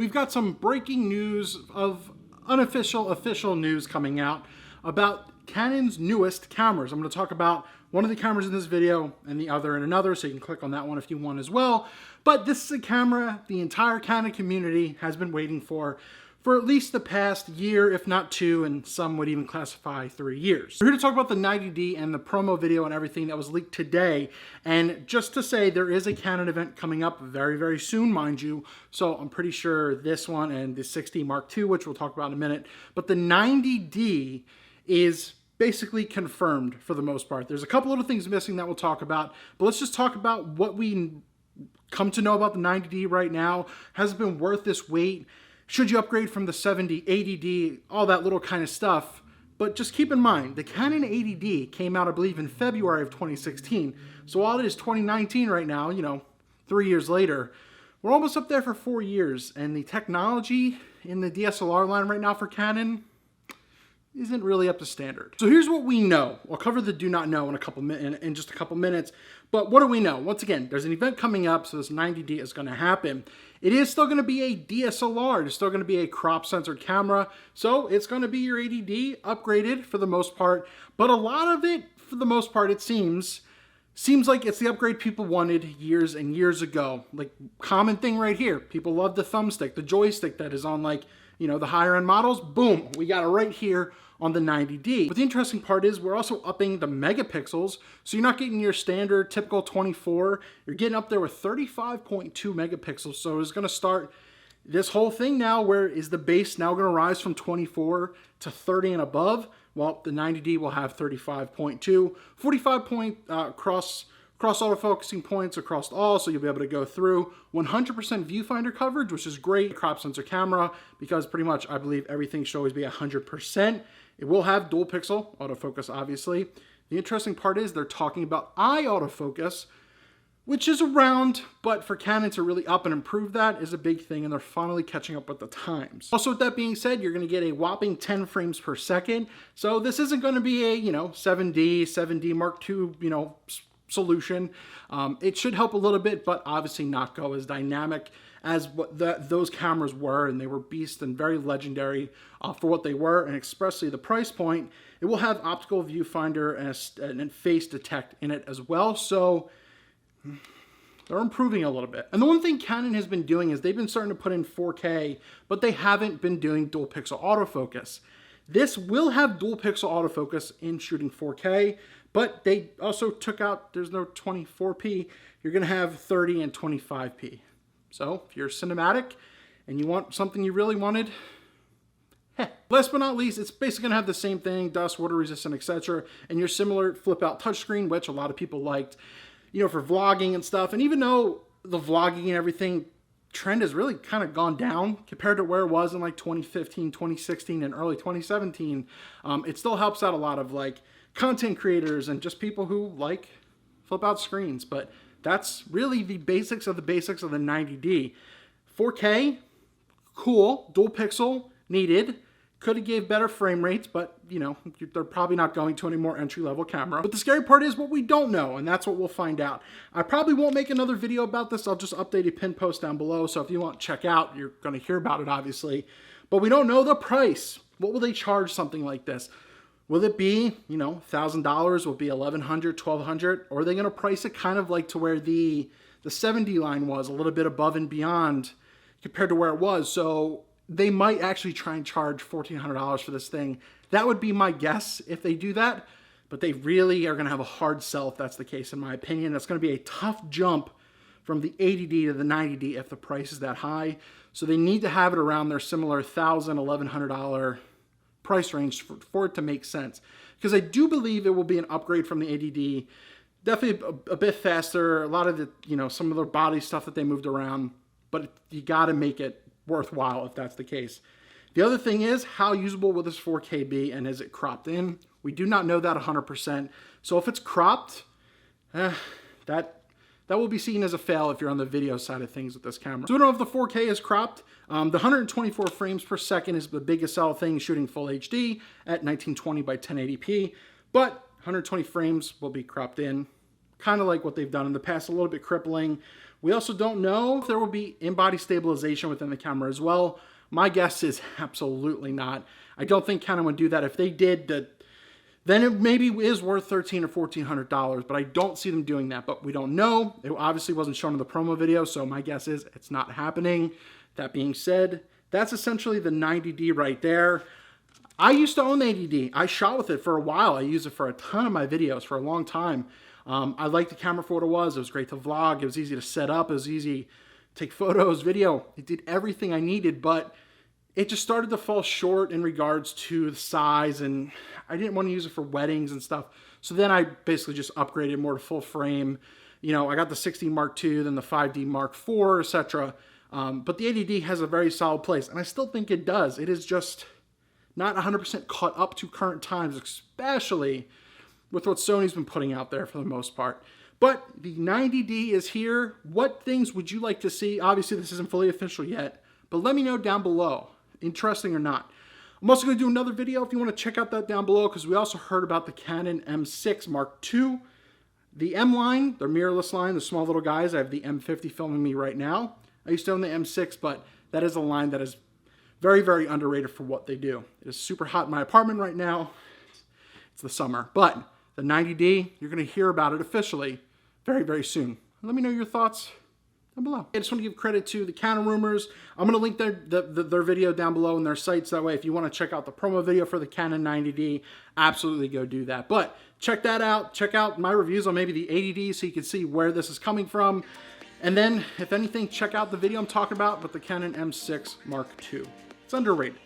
we've got some breaking news of official news coming out about Canon's newest cameras. I'm going to talk about one of the cameras in this video and the other in another, so you can click on that one if you want as well. But this is a camera the entire Canon community has been waiting for at least the past year, if not two, and some would even classify 3 years. We're here to talk about the 90D and the promo video and everything that was leaked today. And just to say, there is a Canon event coming up very, very soon, mind you. So I'm pretty sure this one and the 60 Mark II, which we'll talk about in a minute. But the 90D is basically confirmed for the most part. There's a couple little things missing that we'll talk about, but let's just talk about what we come to know about the 90D right now. Has it been worth this wait? Should you upgrade from the 70, 80D, all that little kind of stuff? But just keep in mind, the Canon 80D came out, I believe, in February of 2016. So while it is 2019 right now, 3 years later, we're almost up there for 4 years. And the technology in the DSLR line right now for Canon isn't really up to standard. So here's what we know. I'll cover the do not know in just a couple minutes. But what do we know? Once again, there's an event coming up, so this 90D is going to happen. It is still going to be a DSLR. It's still going to be a crop sensor camera. So it's going to be your 80D upgraded for the most part. But a lot of it, for the most part, it seems like it's the upgrade people wanted years and years ago. Like, common thing right here. People love the thumbstick, the joystick that is on, like, the higher end models. Boom, we got it right here on the 90D. But the interesting part is we're also upping the megapixels. So you're not getting your standard typical 24. You're getting up there with 35.2 megapixels. So it's going to start this whole thing now, where is the base now going to rise from 24 to 30 and above? Well, the 90D will have 35.2, 45 point cross autofocusing points across all, so you'll be able to go through 100% viewfinder coverage, which is great. Crop sensor camera, because pretty much I believe everything should always be 100%. It will have dual pixel autofocus, obviously. The interesting part is they're talking about eye autofocus, which is around, but for Canon to really up and improve that is a big thing, and they're finally catching up with the times. Also, with that being said, you're going to get a whopping 10 frames per second. So this isn't going to be a 7D Mark II solution. It should help a little bit, but obviously not go as dynamic as what those cameras were, and they were beasts and very legendary for what they were, and especially the price point. It will have optical viewfinder and face detect in it as well, so they're improving a little bit. And the one thing Canon has been doing is they've been starting to put in 4K, but they haven't been doing dual pixel autofocus. This will have dual pixel autofocus in shooting 4K, but they also took out, there's no 24p, you're gonna have 30 and 25p. So if you're cinematic and you want something you really wanted, last but not least, it's basically gonna have the same thing, dust, water resistant, etc. And your similar flip out touchscreen, which a lot of people liked, for vlogging and stuff. And even though the vlogging and everything trend has really kind of gone down compared to where it was in like 2015, 2016, and early 2017, it still helps out a lot of like content creators and just people who like flip out screens. But that's really the basics of the 90D. 4K, cool, dual pixel, needed. Could have gave better frame rates, but they're probably not going to any more entry-level camera. But the scary part is what we don't know, and that's what we'll find out. I probably won't make another video about this. I'll just update a pin post down below, so if you want to check out, you're going to hear about it, obviously. But we don't know the price. What will they charge something like this? Will it be, $1,000? Will it be $1,100, $1,200? Or are they going to price it kind of like to where the 70 line was, a little bit above and beyond compared to where it was? So they might actually try and charge $1,400 for this thing. That would be my guess if they do that. But they really are going to have a hard sell if that's the case, in my opinion. That's going to be a tough jump from the 80D to the 90D if the price is that high. So they need to have it around their similar $1,000, $1,100 price range for it to make sense. Because I do believe it will be an upgrade from the 80D. Definitely a bit faster. A lot of the, some of the body stuff that they moved around. But you got to make it worthwhile if that's the case. The other thing is, how usable will this 4K be, and is it cropped in? We do not know that 100%. So if it's cropped, that will be seen as a fail if you're on the video side of things with this camera. So we don't know if the 4K is cropped. The 124 frames per second is the biggest sell thing shooting full HD at 1920 by 1080p, but 120 frames will be cropped in, kind of like what they've done in the past, a little bit crippling We also don't know if there will be in-body stabilization within the camera as well. My guess is absolutely not. I don't think Canon would do that. If they did, then it maybe is worth $1,300 or $1,400, but I don't see them doing that. But we don't know. It obviously wasn't shown in the promo video, so my guess is it's not happening. That being said, that's essentially the 90D right there. I used to own the 80D. I shot with it for a while. I used it for a ton of my videos for a long time. I liked the camera for what it was. It was great to vlog. It was easy to set up. It was easy to take photos, video. It did everything I needed, but it just started to fall short in regards to the size, and I didn't want to use it for weddings and stuff. So then I basically just upgraded more to full frame. You know, I got the 16 Mark II, then the 5D Mark IV, etc. But the 80D has a very solid place, and I still think it does. It is just not 100% caught up to current times, especially with what Sony's been putting out there for the most part. But the 90D is here. What things would you like to see? Obviously, this isn't fully official yet, but let me know down below, interesting or not. I'm also going to do another video if you want to check out that down below, because we also heard about the Canon M6 Mark II. The M line, their mirrorless line, the small little guys. I have the M50 filming me right now. I used to own the M6, but that is a line that is very, very underrated for what they do. It is super hot in my apartment right now. It's the summer, but the 90D, you're going to hear about it officially very, very soon. Let me know your thoughts down below. I just want to give credit to the Canon Rumors. I'm going to link their video down below in their sites. That way, if you want to check out the promo video for the Canon 90D, absolutely go do that. But check that out. Check out my reviews on maybe the 80D so you can see where this is coming from. And then, if anything, check out the video I'm talking about with the Canon M6 Mark II. It's underrated.